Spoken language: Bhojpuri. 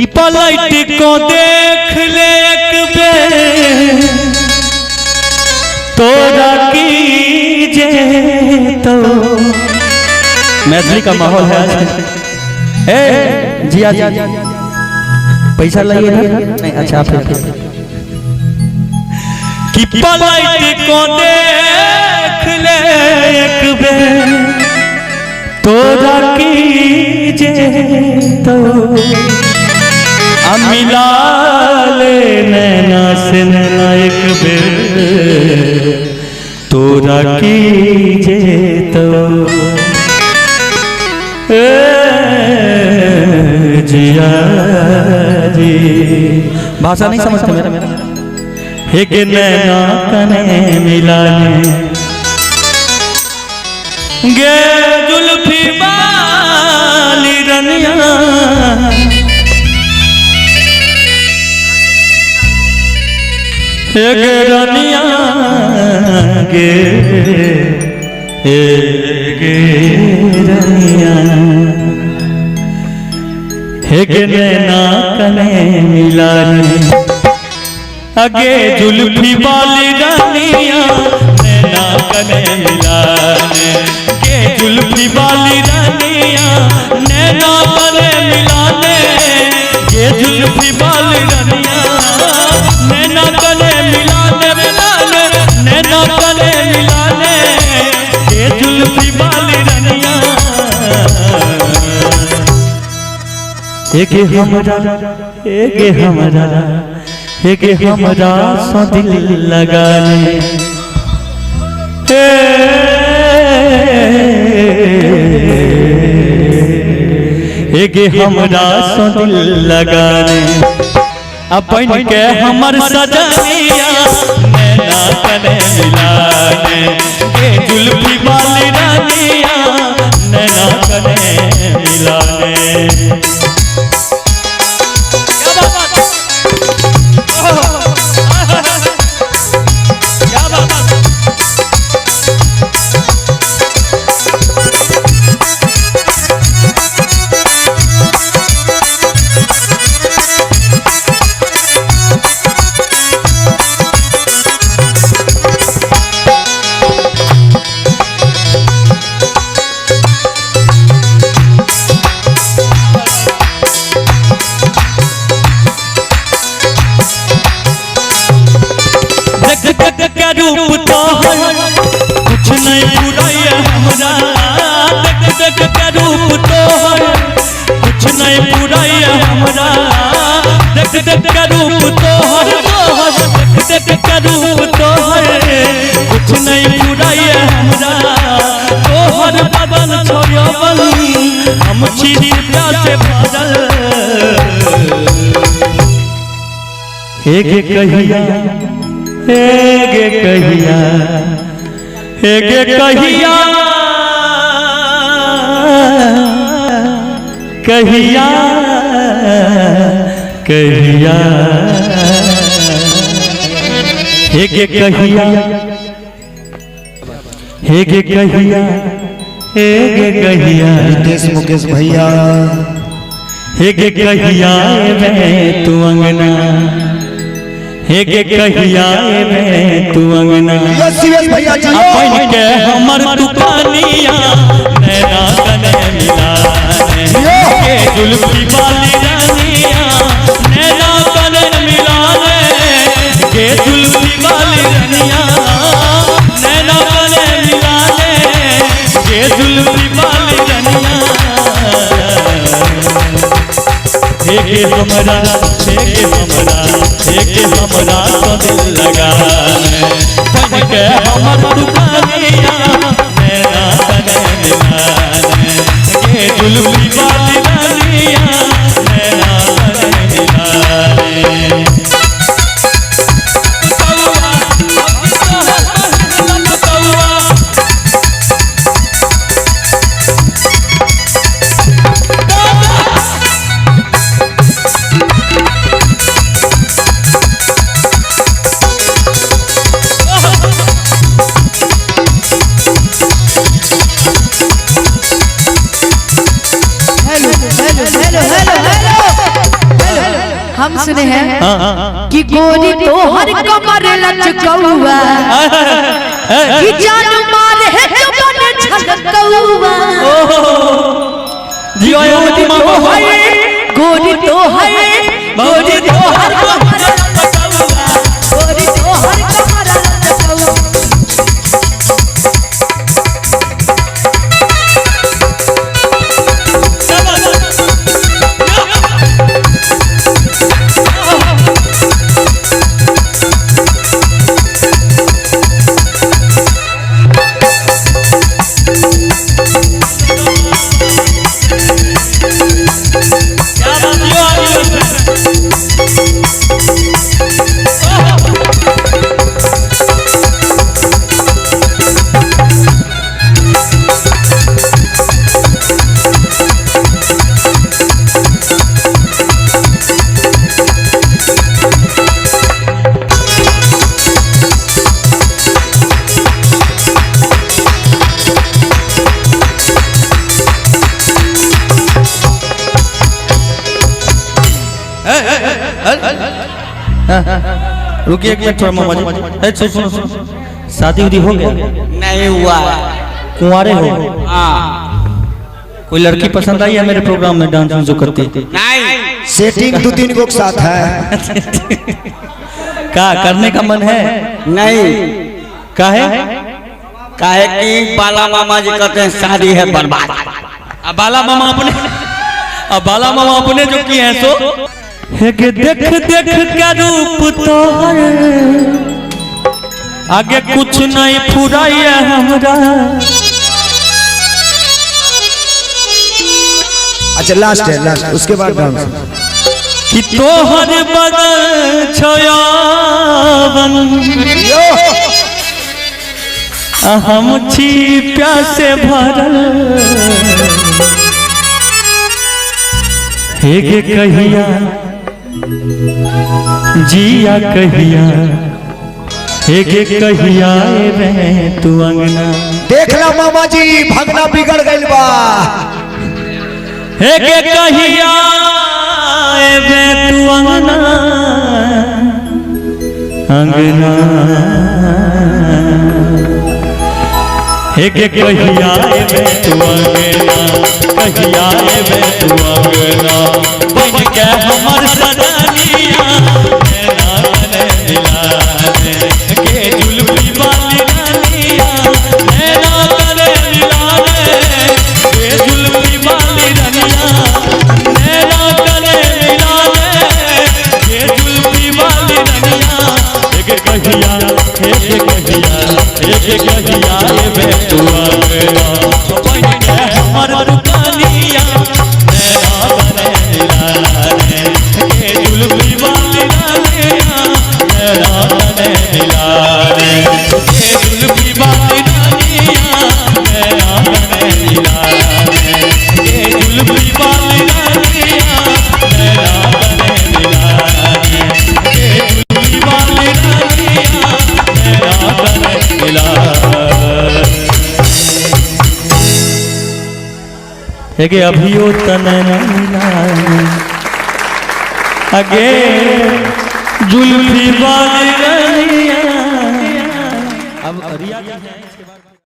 कि पलट को देख ले एक बेर तोरा कीजे तो मैथिली का माहौल है आज। ए जिया जी पैसा लाइए नहीं अच्छा कि पलट को देख ले एक बेर तोरा कीजे तो मिला ले नैना से नैना एक बेर तोरा कीजे तो जिया जी। भाषा नहीं समझते मेरा हे के नैना कने मिलाने गे जुल्फी वाली रनिया हे गे रनिया गे रनिया हे गे नैना कने मिलाने अगे जुल्फी वाली रनिया नैना कने मिलाने गे जुल्फी वाली रनिया नैना कने मिलाने गे जुल्फी वाली रनिया नैना कने मिलाने मिलाने नैना कने मिलाने गे जुल्फी वाली रनिया एक हमरा सो दिल लगाने एक हमरा सो दिल लगाने अपन के हमर सजनिया नैना कने मिलाने के जुल्फी वाली रानिया नैना कने मिलाने। रूप तो कुछ नहीं बुराइया हमरा देख के रूप तो कुछ नहीं बुराइया हमरा देख के रूप तो देख के रूप तो कुछ नहीं बुराइया हमरा तोहर बदन छोड़ो बनी हम चीरी से भरल एक कहिया हेगे कहिया हेगे कहिया कहिया कहिया हेगे कहिया हेगे कहिया हेगे कहिया रितेश मुकेश भैया हेगे कहिया मैं तू अंगना हेगे कहिया में तू अंगना अपन के हमर दुकानिया नैना कने मिलाने के जुल्फी वाली रानिया नैना कने मिलाने के जुल्फी वाली रानिया नैना कने मिलाने के जुल्फी वाली रानिया हेगे हमरा तो दिल लगाने बन के हमर दुकानिया नैना कने मिलाने के जुल्फी वाली रानिया नैना कने मिलाने। हम सुने हैं कि गोरी तो हर कमर लचकौआ कि जान मारे है जो बने छलकौआ जियो गोरी तो है गोरी तो हर कमर लचकौआ गोरी तो हर कमर लचकौआ रुकिए एक मिनट थोड़ा मामा जी सुनो शादी उदी हो गया नहीं हुआ कुंवारे हो हाँ कोई लड़की पसंद आई है मेरे प्रोग्राम में डांस जो करती नहीं सेटिंग 2-3 को साथ है का करने का मन है नहीं काहे काहे कि बाला मामा जी कहते हैं शादी है बर्बाद अब बाला मामा अपने जो किए हैं सो देख देख क्या रूप तोहर आगे कुछ नहीं फुराइए हमरा अच्छा लास्ट है लास्ट उसके बाद डांस कि तोहर बदल छयावन हम छी प्यासे भरल हेगे कहिया जिया कहिया हेगे कहिया रे तू अंगना देख ला मामा जी भगना बिगड़ गइल बा हेगे कहिया रे तू अंगना अंगना हेगे कहिया रे तू अंगना कहिया रे तू अंगना बन के हमर सजनिया नैना करे दिलाने के जुल्फी वाली रानिया नैना करे दिलाने के जुल्फी वाली रानिया नैना करे दिलाने के जुल्फी वाली रानिया एक कहिया बे तू अंगना बन के हमर दुकानिया नैना करे दिलाने के जुल्फी वाली रानिया नैना करे दिलाने के जुल्फी वाली रानिया नैना करे दिलाने के जुल्फी वाली रानिया नैना करे दिलाने के जुल्फी वाली रानिया नैना करे दिलाने हेगे अभियो तनैना अगे जुल्फी वाली रानिया अब